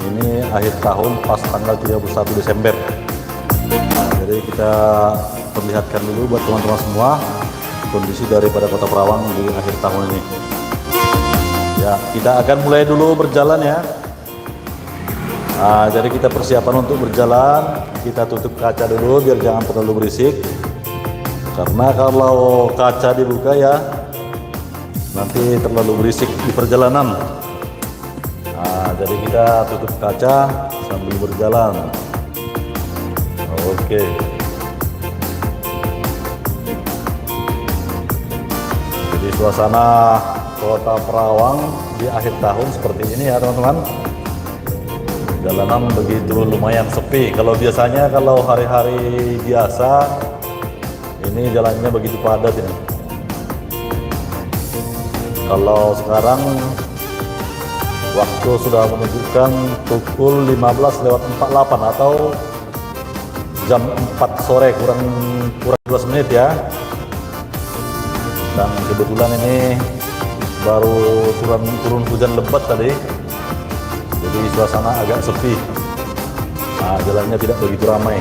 Ini akhir tahun pas tanggal 31 Desember. Nah, jadi kita perlihatkan dulu buat teman-teman semua kondisi daripada Kota Perawang di akhir tahun ini. Ya, kita akan mulai dulu berjalan ya. Nah, jadi kita persiapan untuk berjalan, kita tutup kaca dulu biar jangan terlalu berisik. Karena kalau kaca dibuka ya nanti terlalu berisik di perjalanan. Nah, jadi kita tutup kaca sambil berjalan. Oke. Jadi suasana Kota Perawang di akhir tahun seperti ini ya teman-teman. Jalanan begitu lumayan sepi. Kalau biasanya kalau hari-hari biasa ini jalannya begitu padat ini. Kalau sekarang waktu sudah menunjukkan pukul 15:48 atau jam 4 sore kurang 12 menit ya. Dan kebetulan ini baru turun hujan lebat tadi. Jadi suasana agak sepi. Nah, jalannya tidak begitu ramai.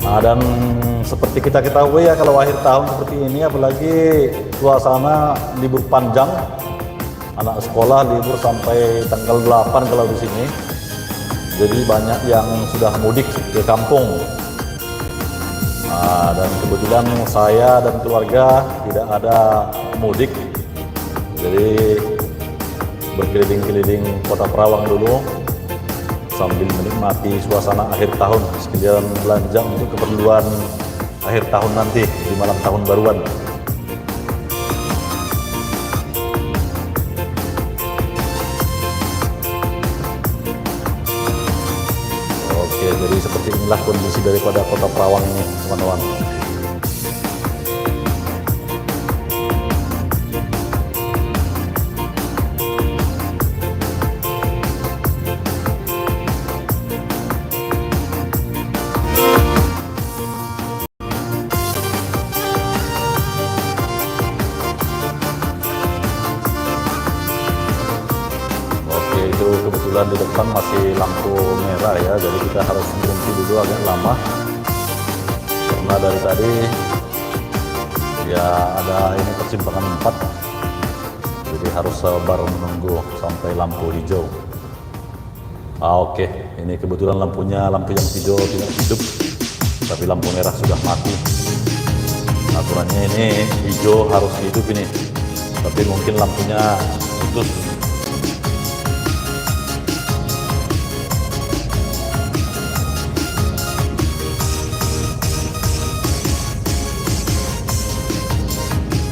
Nah, dan seperti kita ketahui ya kalau akhir tahun seperti ini apalagi suasana libur panjang, anak sekolah libur sampai tanggal 8 kalau di sini. Jadi banyak yang sudah mudik ke kampung. Nah, dan kebetulan saya dan keluarga tidak ada mudik. Jadi berkeliling-keliling Kota Perawang dulu sambil menikmati suasana akhir tahun, sekalian belanja untuk keperluan akhir tahun nanti di malam tahun baruan. Oke, jadi seperti inilah kondisi daripada Kota Perawang ini, teman-teman. Itu kebetulan di depan masih lampu merah ya, jadi kita harus berhenti dulu agak lama karena dari tadi ya ada ini persimpangan 4, jadi harus sabar menunggu sampai lampu hijau. Oke, ini kebetulan lampunya lampu yang hijau tidak hidup, tapi lampu merah sudah mati. Aturannya ini hijau harus hidup ini, tapi mungkin lampunya putus.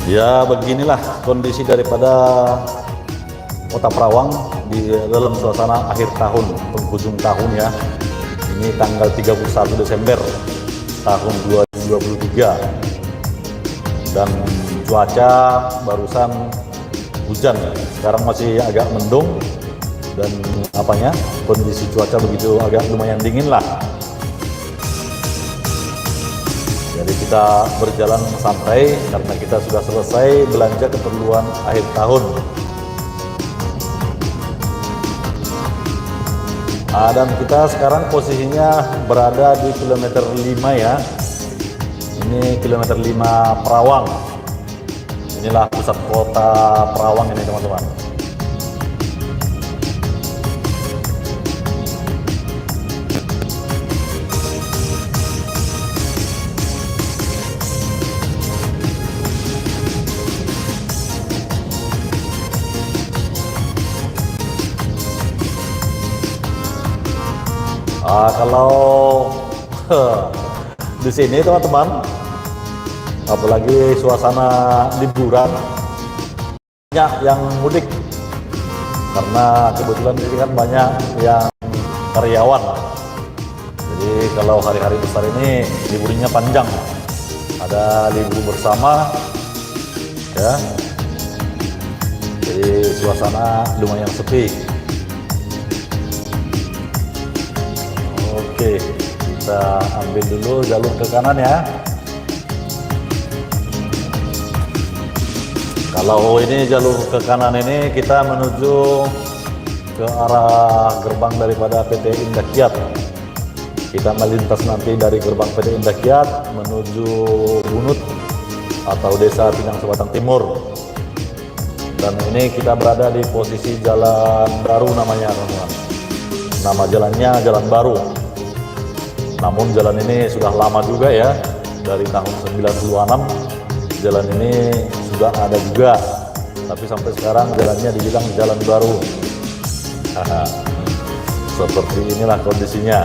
Ya beginilah kondisi daripada Kota Perawang di dalam suasana akhir tahun, penghujung tahun ya. Ini tanggal 31 Desember tahun 2023. Dan cuaca barusan hujan, sekarang masih agak mendung dan kondisi cuaca begitu agak lumayan dingin lah. Jadi kita berjalan santai karena kita sudah selesai belanja keperluan akhir tahun. Nah, dan kita sekarang posisinya berada di kilometer 5 ya. Ini kilometer 5 Perawang. Inilah pusat Kota Perawang ini teman-teman. Kalau di sini teman-teman, apalagi suasana liburan, banyak yang mudik karena kebetulan ini kan banyak yang karyawan. Jadi kalau hari-hari besar ini liburnya panjang, ada libur bersama ya, jadi suasana lumayan sepi. Oke, kita ambil dulu jalur ke kanan ya. Kalau ini jalur ke kanan ini kita menuju ke arah gerbang daripada PT Indah Kiat. Kita melintas nanti dari gerbang PT Indah Kiat menuju Bunut atau Desa Pinang Sebatang Timur. Dan ini kita berada di posisi jalan baru namanya, teman-teman. Nama jalannya Jalan Baru. Namun jalan ini sudah lama juga ya, dari tahun 96 jalan ini sudah ada juga. Tapi sampai sekarang jalannya dibilang jalan baru. Seperti inilah kondisinya.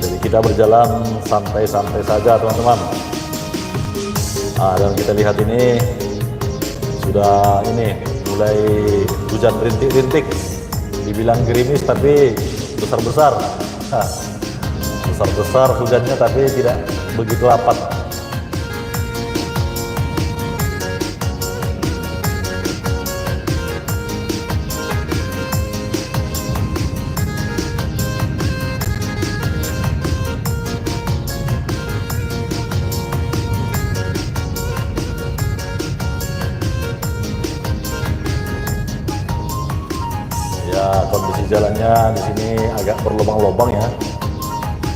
Jadi kita berjalan santai-santai saja, teman-teman. Dan kita lihat ini sudah mulai hujan rintik-rintik. Dibilang gerimis tapi besar-besar. Besar-besar hujannya tapi tidak begitu lebat. Ya, kondisi jalannya di sini agak berlubang-lubang ya,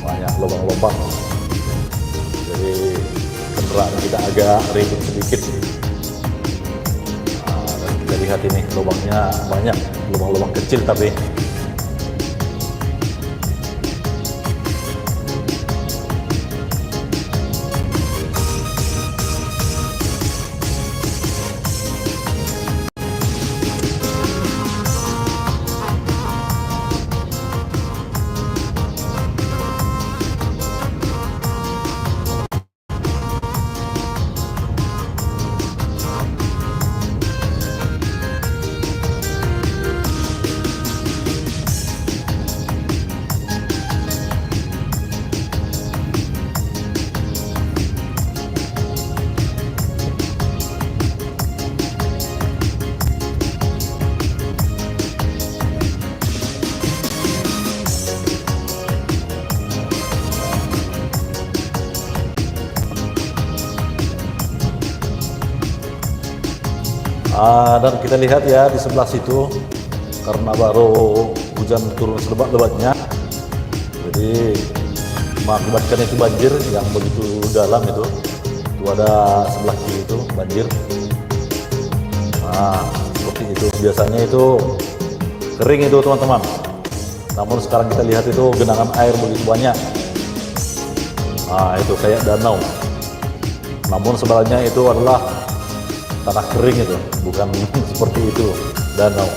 banyak lubang-lubang. Jadi kendaraan kita agak ribet sedikit. Dan kita lihat ini lubangnya banyak, lubang-lubang kecil tapi. Dan kita lihat ya di sebelah situ, karena baru hujan turun selebat-lebatnya, jadi mengakibatkan itu banjir yang begitu dalam itu ada sebelah kiri itu banjir. Seperti itu biasanya itu kering itu, teman-teman. Namun sekarang kita lihat itu genangan air begitu banyak. Itu kayak danau. Namun sebenarnya itu adalah tanah kering itu, bukan seperti itu danau.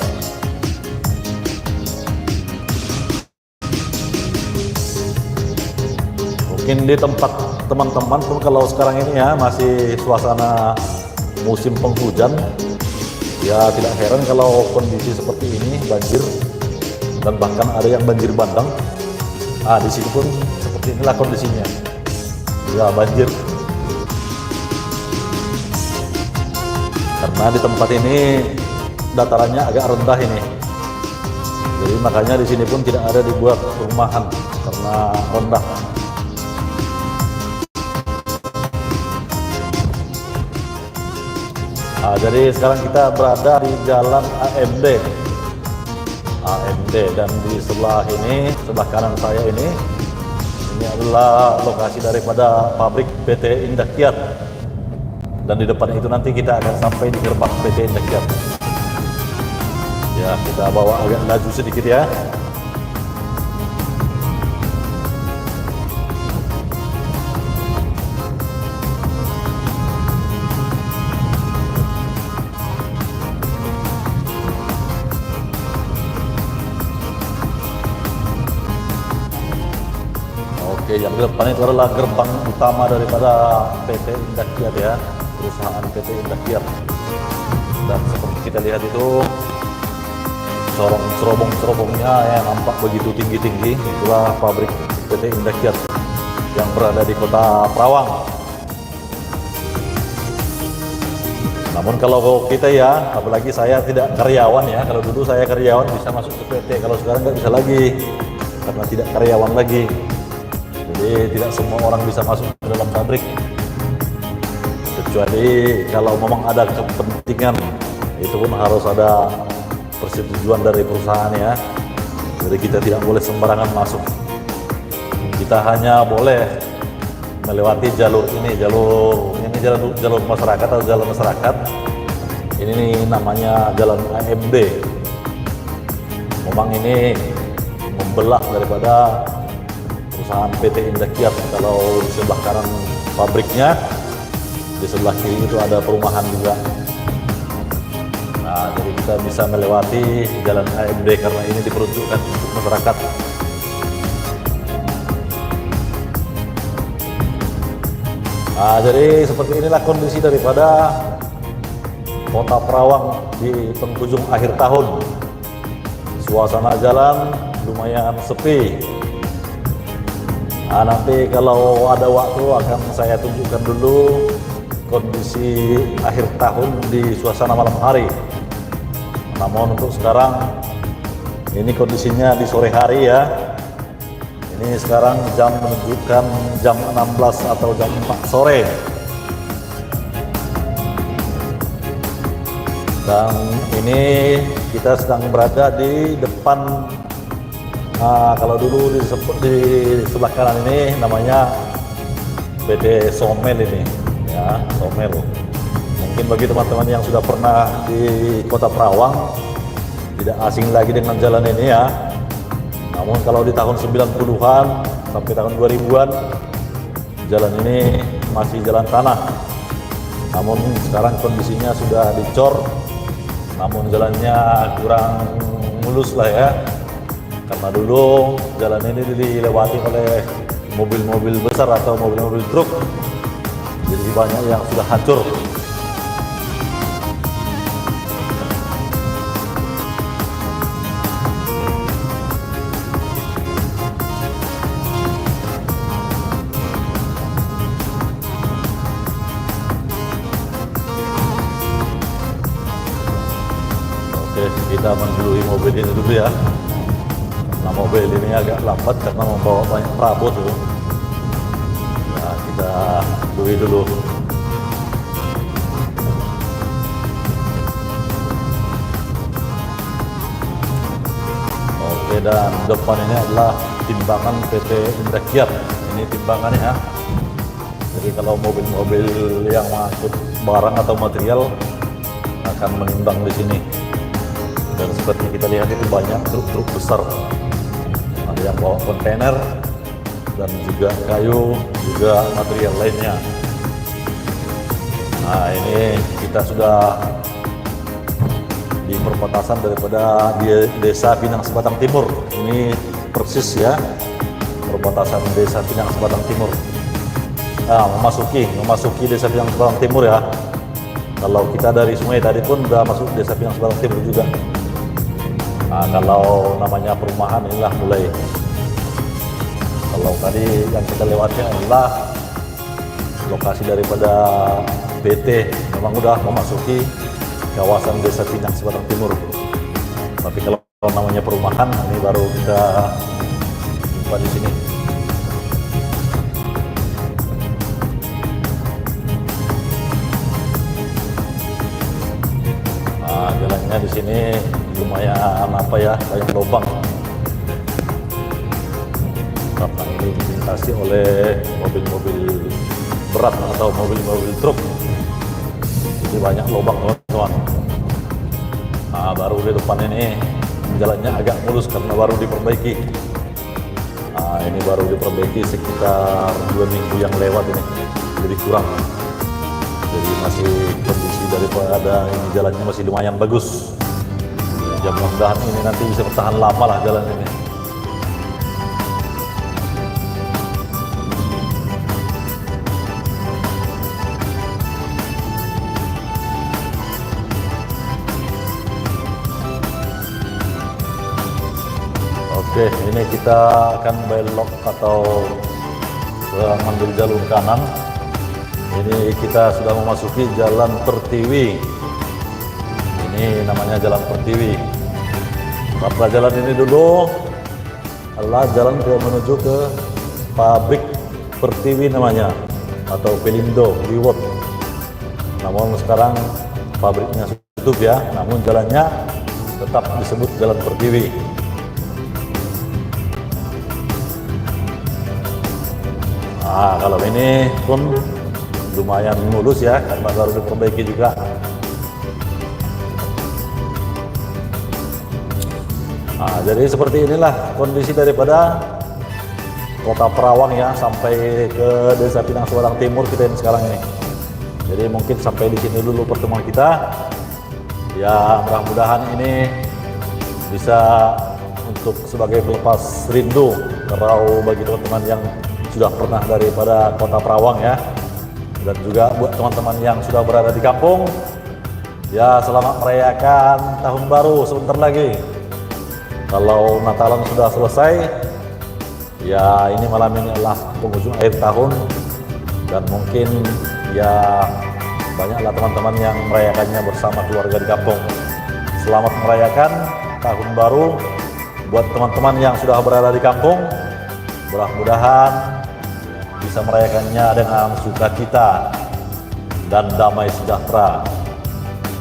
Mungkin di tempat teman-teman pun kalau sekarang ini ya masih suasana musim penghujan, ya tidak heran kalau kondisi seperti ini banjir, dan bahkan ada yang banjir bandang. Di sini pun seperti inilah kondisinya, ya banjir. Karena di tempat ini datarannya agak rendah ini, jadi makanya di sini pun tidak ada dibuat perumahan karena rendah. Jadi sekarang kita berada di Jalan AMD, dan di sebelah ini, sebelah kanan saya ini adalah lokasi daripada pabrik PT Indah Kiat. Dan di depan itu nanti kita akan sampai di gerbang PT Indah Kiat. Ya, kita bawa agak laju sedikit ya. Oke, yang di depan itu adalah gerbang utama daripada PT Indah Kiat ya, perusahaan PT Indah Kiat. Dan seperti kita lihat itu cerobong-cerobongnya yang nampak begitu tinggi-tinggi, itulah pabrik PT Indah Kiat yang berada di Kota Perawang. Namun kalau kita ya, apalagi saya tidak karyawan ya, kalau dulu saya karyawan bisa masuk ke PT, kalau sekarang nggak bisa lagi karena tidak karyawan lagi. Jadi Jadi tidak semua orang bisa masuk ke dalam pabrik, kecuali kalau memang ada kepentingan, itu pun harus ada persetujuan dari perusahaan ya. Jadi kita tidak boleh sembarangan masuk. Kita hanya boleh melewati jalur jalur masyarakat atau jalan masyarakat. Ini nih namanya jalan AMD. Memang ini membelah daripada perusahaan PT Indakiat. Kalau di sebelah kanan pabriknya, di sebelah kiri itu ada perumahan juga. Nah, jadi kita bisa melewati jalan AMD karena ini diperuntukkan untuk masyarakat. Nah, jadi seperti inilah kondisi daripada Kota Perawang di penghujung akhir tahun. Suasana jalan lumayan sepi. Nah, nanti kalau ada waktu akan saya tunjukkan dulu kondisi akhir tahun di suasana malam hari. Namun untuk sekarang ini kondisinya di sore hari ya. Ini sekarang jam menunjukkan jam 16 atau jam 4 sore. Dan ini kita sedang berada di depan, kalau dulu di sebelah kanan ini namanya PT Somel ini ya, Somel. Mungkin bagi teman-teman yang sudah pernah di Kota Perawang tidak asing lagi dengan jalan ini ya. Namun kalau di tahun 90-an sampai tahun 2000-an jalan ini masih jalan tanah. Namun sekarang kondisinya sudah dicor, namun jalannya kurang mulus lah ya. Karena dulu jalan ini dilewati oleh mobil-mobil besar atau mobil-mobil truk. Jadi banyak yang sudah hancur. Oke, kita mendului mobil ini dulu ya. Nah, mobil ini agak lambat karena membawa banyak perabot tuh. Nah, kita dului dulu. Oke, dan depan ini adalah timbangan PT Indakiat. Ini timbangannya ya. Jadi kalau mobil-mobil yang mengangkut barang atau material akan menimbang di sini. Dan seperti kita lihat itu banyak truk-truk besar, ada yang bawa kontainer dan juga kayu, juga material lainnya. Nah, ini kita sudah di perbatasan daripada di Desa Pinang Sebatang Timur. Ini persis ya, perbatasan Desa Pinang Sebatang Timur. Nah, memasuki Desa Pinang Sebatang Timur ya. Kalau kita dari sungai tadi pun udah masuk Desa Pinang Sebatang Timur juga. Nah, kalau namanya perumahan inilah mulai. Kalau tadi yang kita lewati adalah lokasi daripada PT, memang udah memasuki kawasan Desa Pinang Sebatang Timur. Tapi kalau namanya perumahan ini baru kita jumpa di sini. Nah, jalannya di sini lumayan banyak lubang karena ini dilintasi oleh mobil-mobil berat atau mobil-mobil truk. Jadi banyak lubang teman-teman. Nah, baru di depan ini jalannya agak mulus karena baru diperbaiki. Nah, ini baru diperbaiki sekitar 2 minggu yang lewat ini, lebih kurang. Jadi masih kondisi daripada ini jalannya masih lumayan bagus. Ya, mudah-mudahan ini nanti bisa bertahan lama lah jalan ini. Oke, ini kita akan belok atau mengambil jalur kanan. Ini kita sudah memasuki Jalan Pertiwi. Ini namanya Jalan Pertiwi. Karena jalan ini dulu adalah jalan menuju ke pabrik Pertiwi namanya, atau Pelindo Reward. Namun sekarang pabriknya tutup ya, namun jalannya tetap disebut Jalan Pertiwi. Nah, kalau ini pun lumayan mulus ya, karena baru diperbaiki juga. Nah, jadi seperti inilah kondisi daripada Kota Perawang ya, sampai ke Desa Pinang Semarang Timur kita ini sekarang ini. Jadi mungkin sampai di sini dulu pertemuan kita. Ya, mudah-mudahan ini bisa untuk sebagai pelepas rindu terau bagi teman-teman yang sudah pernah daripada Kota Perawang ya. Dan juga buat teman-teman yang sudah berada di kampung, ya selamat merayakan Tahun Baru sebentar lagi. Kalau Natalan sudah selesai, ya ini malam ini adalah penghujung akhir tahun, dan mungkin ya banyaklah teman-teman yang merayakannya bersama keluarga di kampung. Selamat merayakan Tahun Baru buat teman-teman yang sudah berada di kampung. Mudah-mudahan bisa merayakannya dengan sukacita dan damai sejahtera.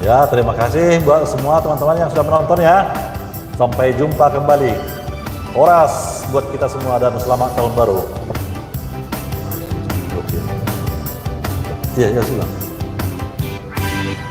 Ya, terima kasih buat semua teman-teman yang sudah menonton ya. Sampai jumpa kembali. Oras buat kita semua dan selamat Tahun Baru. Oke. Ya, sudah.